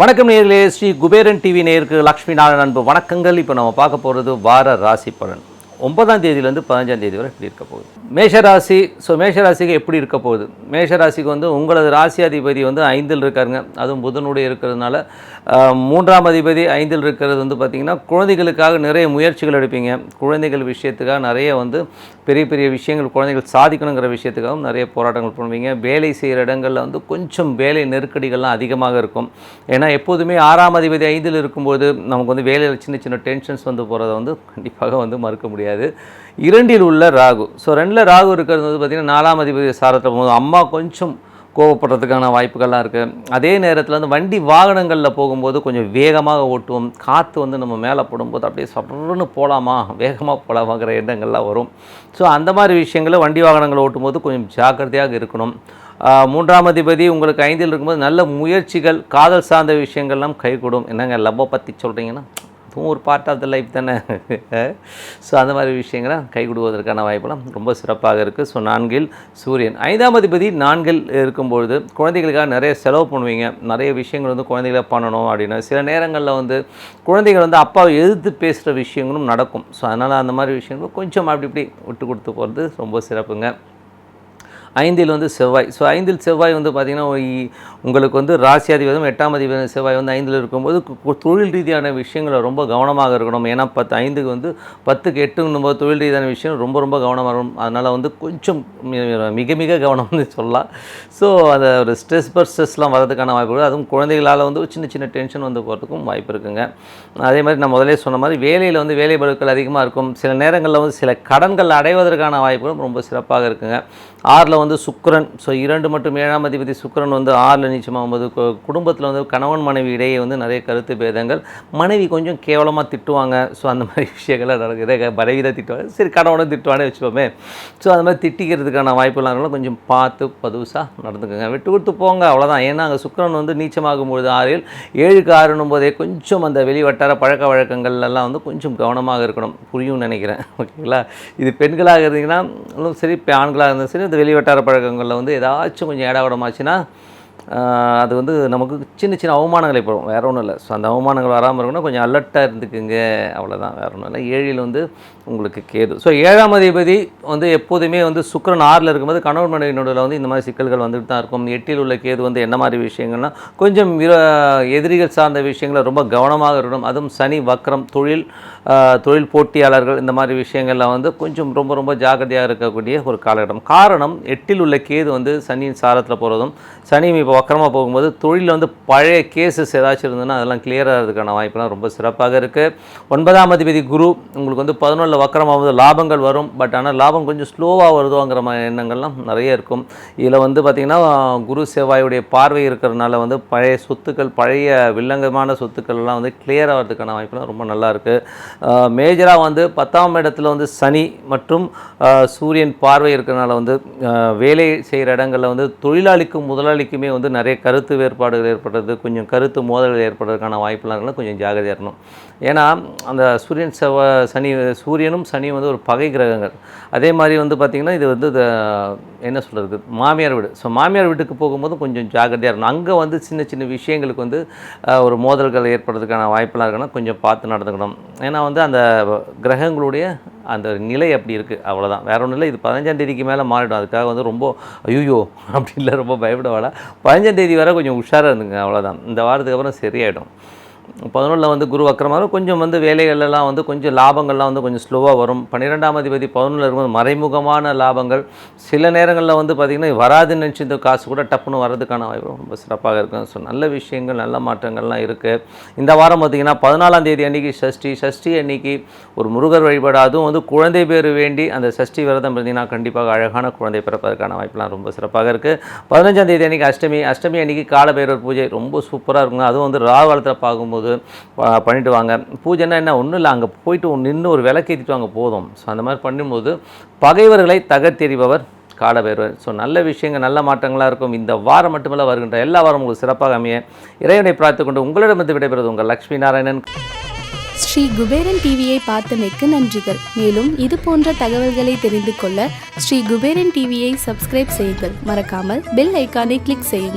வணக்கம் நேயர்களே, ஸ்ரீ குபேரன் டிவி நேயருக்கு லக்ஷ்மி நாராயணன் அன்பு வணக்கங்கள். இப்போ நம்ம பார்க்க போகிறது வார ராசி பலன் 9ஆம் தேதியிலேருந்து 15ஆம் தேதி வரை எப்படி இருக்க போகுது. மேஷராசி. மேஷராசிக்கு எப்படி இருக்க போகுது? மேஷராசிக்கு உங்களது ராசி அதிபதி 5ல் இருக்காருங்க. அதுவும் புதனுடைய இருக்கிறதுனால 3ஆம் அதிபதி 5ல் இருக்கிறது பார்த்திங்கன்னா குழந்தைகளுக்காக நிறைய முயற்சிகள் எடுப்பீங்க. குழந்தைகள் விஷயத்துக்காக நிறைய பெரிய பெரிய விஷயங்கள் குழந்தைகள் சாதிக்கணுங்கிற விஷயத்துக்காகவும் நிறைய போராட்டங்கள் பண்ணுவீங்க. வேலை செய்கிற இடங்களில் கொஞ்சம் வேலை நெருக்கடிகள்லாம் அதிகமாக இருக்கும். ஏன்னா எப்போதுமே 6ஆம் அதிபதி 5ல் இருக்கும்போது நமக்கு வேலையில் சின்ன சின்ன டென்ஷன்ஸ் போகிறத கண்டிப்பாக மறுக்க முடியாது. 2ல் உள்ள ராகு. 2ல் ராகு இருக்கிறது பார்த்திங்கன்னா 4ஆம் அதிபதி சாரத்தில் போகும்போது அம்மா கொஞ்சம் கோவப்படுறதுக்கான வாய்ப்புகள்லாம் இருக்குது. அதே நேரத்தில் வண்டி வாகனங்களில் போகும்போது கொஞ்சம் வேகமாக ஓட்டுவோம். காற்று நம்ம மேலே போடும்போது அப்படியே சடன்னு போகலாமா, வேகமாக போகலாமாங்கிற எண்ணங்கள்லாம் வரும். அந்த மாதிரி விஷயங்களில் வண்டி வாகனங்களை ஓட்டும்போது கொஞ்சம் ஜாக்கிரதையாக இருக்கணும். 3ஆம் அதிபதி உங்களுக்கு 5ல் இருக்கும்போது நல்ல முயற்சிகள், காதல் சார்ந்த விஷயங்கள்லாம் கைகூடும். என்னங்க லவ்வை பற்றி சொல்கிறீங்கன்னா அதுவும் ஒரு பார்ட் ஆஃப் த லைஃப் தானே. அந்த மாதிரி விஷயங்களை கைகூடுவதற்கான வாய்ப்பெல்லாம் ரொம்ப சிறப்பாக இருக்குது. 4ல் சூரியன். 5ஆம் அதிபதி 4ல் இருக்கும்பொழுது குழந்தைகளுக்காக நிறைய செலவு பண்ணுவீங்க. நிறைய விஷயங்கள் குழந்தைகளை பண்ணணும் அப்படின்னு சில நேரங்களில் குழந்தைகள் அப்பாவை எதிர்த்து பேசுகிற விஷயங்களும் நடக்கும். அதனால் அந்த மாதிரி விஷயங்களும் கொஞ்சம் அப்படி இப்படி விட்டு கொடுத்து போகிறது ரொம்ப சிறப்புங்க. 5ல் செவ்வாய். 5ல் செவ்வாய் பார்த்திங்கன்னா உங்களுக்கு ராசியாதிபதியும் 8ஆம் அதிபதி செவ்வாய் 5ல் இருக்கும்போது தொழில் ரீதியான விஷயங்களை ரொம்ப கவனமாக இருக்கணும். ஏன்னா 5க்கு 10க்கு 8ங்கும்போது தொழில் ரீதியான விஷயம் ரொம்ப ரொம்ப கவனமாக இருக்கணும். அதனால் கொஞ்சம் மிக மிக கவனம் சொல்லலாம். அந்த ஒரு ஸ்ட்ரெஸ்லாம் வரதுக்கான வாய்ப்பு இருக்குது. அதுவும் குழந்தைகளால் சின்ன சின்ன டென்ஷன் போகிறதுக்கும் வாய்ப்பு இருக்குங்க. அதே மாதிரி நான் முதலே சொன்ன மாதிரி வேலையில் வேலை பளுக்கள் அதிகமாக இருக்கும். சில நேரங்களில் சில கடன்கள் அடைவதற்கான வாய்ப்புகளும் ரொம்ப சிறப்பாக இருக்குங்க. 6ல் சுக்கிரன். 2 மற்றும் 7ஆம் அதிபதி சுக்கிரன் 6ல் நீச்சமாகும்போது குடும்பத்தில் கணவன் மனைவி இடையே நிறைய கருத்து பேதங்கள், மனைவி கொஞ்சம் கேவலமாக திட்டுவாங்க. அந்த மாதிரி விஷயங்கள்லாம் நடக்குது. மனைவி தான் திட்டுவாங்க, சரி கணவனும் திட்டுவானே வச்சுப்போமே. அந்த மாதிரி திட்டிக்கிறதுக்கான வாய்ப்புலாம் இருந்தாலும் கொஞ்சம் பார்த்து பதுசாக நடந்துக்குங்க, விட்டு கொடுத்து போங்க, அவ்வளோதான். ஏன்னா அங்கே சுக்கிரன் நீச்சமாகும்பொழுது 6ல் 7க்கு 6ன்னும் போதே கொஞ்சம் அந்த வெளி வட்டார பழக்க வழக்கங்கள்லாம் கொஞ்சம் கவனமாக இருக்கணும். புரியும் நினைக்கிறேன். ஓகேங்களா? இது பெண்களாக இருந்தீங்கன்னா சரி, ஆண்களாக இருந்தாலும் சரி, இந்த வெளி வட்டார பழக்கங்களில் ஏதாச்சும் கொஞ்சம் ஏடாவிடமாச்சுன்னா அது நமக்கு சின்ன சின்ன அவமானங்களை போடும், வேறு ஒன்றும் இல்லை. அந்த அவமானங்கள் வராமல் இருக்கணும், கொஞ்சம் அலர்ட்டாக இருந்துக்குங்க, அவ்வளோதான், வேறு ஒன்றும் இல்லை. 7ல் உங்களுக்கு கேது. 7ஆம் அதிபதி எப்போதுமே சுக்கிரன் 6ல் இருக்கும்போது கணவன் மனைவி நடுவில் இந்த மாதிரி சிக்கல்கள் வந்துட்டு தான் இருக்கும். 8ல் உள்ள கேது என்ன மாதிரி விஷயங்கள்னால் கொஞ்சம் எதிரிகள் சார்ந்த விஷயங்களை ரொம்ப கவனமாக இருக்கணும். அதுவும் சனி வக்ரம், தொழில் போட்டியாளர்கள், இந்த மாதிரி விஷயங்களில் கொஞ்சம் ரொம்ப ரொம்ப ஜாக்கிரதையாக இருக்கக்கூடிய ஒரு காலகட்டம். காரணம் 8ல் உள்ள கேது சனியின் சாரத்தில் போகிறதும், சனி இப்போ வக்கரமாக போகும்போது தொழிலில் பழைய கேசஸ் ஏதாச்சும் இருந்ததுன்னா அதெல்லாம் கிளியர் ஆகிறதுக்கான வாய்ப்புலாம் ரொம்ப சிறப்பாக இருக்குது. 9ஆம் அதிபதி குரு உங்களுக்கு 11ல் வக்கரமாகும்போது லாபங்கள் வரும். பட் ஆனால் லாபம் கொஞ்சம் ஸ்லோவாக வருதோங்கிற மாதிரி எண்ணங்கள்லாம் நிறைய இருக்கும். இதில் பார்த்திங்கன்னா குரு செவ்வாயுடைய பார்வை இருக்கிறதுனால பழைய சொத்துக்கள், பழைய வில்லங்கமான சொத்துக்கள்லாம் கிளியர் ஆகிறதுக்கான வாய்ப்புலாம் ரொம்ப நல்லா இருக்குது. மேஜராக 10ஆம் இடத்துல சனி மற்றும் சூரியன் பார்வை இருக்கிறதுனால வேலை செய்கிற இடங்களில் தொழிலாளிக்கும் முதலாளிக்குமே நிறைய கருத்து வேறுபாடுகள் ஏற்படுறது, கொஞ்சம் கருத்து மோதல்கள் ஏற்படுறதுக்கான வாய்ப்புலாம் கொஞ்சம் ஜாகிரதையாக இருக்கணும். ஏன்னா அந்த சூரியனும் சனியும் ஒரு பகை கிரகங்கள். அதே மாதிரி பார்த்திங்கன்னா இது என்ன சொல்கிறது, மாமியார் வீடு. மாமியார் வீட்டுக்கு போகும்போது கொஞ்சம் ஜாகிரதையாக இருக்கணும். அங்கே சின்ன சின்ன விஷயங்களுக்கு ஒரு மோதல்கள் ஏற்படுறதுக்கான வாய்ப்பெல்லாம் இருக்குன்னா கொஞ்சம் பார்த்து நடந்துக்கணும். ஏன்னா அந்த கிரகங்களுடைய அந்த நிலை அப்படி இருக்குது, அவ்வளோதான், வேறு ஒன்றும் இல்லை. இது 15ஆம் தேதிக்கு மேலே மாறிடும். அதுக்காக ரொம்ப ஐயோ அப்படின்லாம் ரொம்ப பயப்பட வேணாம். 15ஆம் தேதி வரை கொஞ்சம் உஷாராக இருந்துங்க, அவ்வளோதான். இந்த வாரத்துக்கு அப்புறம் சரியாயிடும். 11ல் குரு வக்கரமாக கொஞ்சம் வேலைகளெல்லாம் கொஞ்சம் லாபங்கள்லாம் கொஞ்சம் ஸ்லோவாக வரும். 12ஆம் அதிபதி 11ல் இருக்கும்போது மறைமுகமான லாபங்கள், சில நேரங்களில் பார்த்திங்கன்னா வராதுன்னு நினச்சி இந்த காசு கூட டப்புன்னு வரதுக்கான வாய்ப்பு ரொம்ப சிறப்பாக இருக்கும். நல்ல விஷயங்கள், நல்ல மாற்றங்கள்லாம் இருக்குது. இந்த வாரம் பார்த்திங்கன்னா 14ஆம் தேதி அன்றைக்கி சஷ்டி அன்றைக்கி ஒரு முருகர் வழிபாடு, அதுவும் குழந்தை பேர் வேண்டி அந்த சஷ்டி விரதம் இருந்தீங்கன்னா கண்டிப்பாக அழகான குழந்தை பிறப்பதற்கான வாய்ப்பெலாம் ரொம்ப சிறப்பாக இருக்குது. 15ஆம் தேதி அன்றைக்கி அஷ்டமி அன்றைக்கி காலபைரவர் பூஜை ரொம்ப சூப்பராக இருக்குங்க. அதுவும் ராகு காலத்தில் பார்க்கும்போது பண்ணிட்டு வாங்க. பூஜைன்னா என்ன, ஒன்றும் இல்லை, அங்கே போயிட்டு நின்று ஒரு விளக்கேற்றிட்டு வாங்க போதும். அந்த மாதிரி பண்ணும்போது பகைவர்களை தகர்த்தெறிபவர் காலபைரவர். நல்ல விஷயங்கள், நல்ல மாற்றங்களாக இருக்கும். இந்த வாரம் மட்டுமல்ல, வருகின்ற எல்லா வாரம் உங்களுக்கு சிறப்பாக அமைய இறைவனை பிரார்த்தித்துக் கொண்டு உங்களிடமிருந்து விடைபெறுவது உங்கள் லக்ஷ்மி நாராயணன். ஸ்ரீ குபேரன் டிவியை பார்த்தமைக்கு நன்றிகள். மேலும் இது போன்ற தகவல்களை தெரிந்து கொள்ள ஸ்ரீ குபேரன் டிவியை சப்ஸ்கிரைப் செய்யுங்கள். மறக்காமல் பெல் ஐக்கானை கிளிக் செய்யுங்கள்.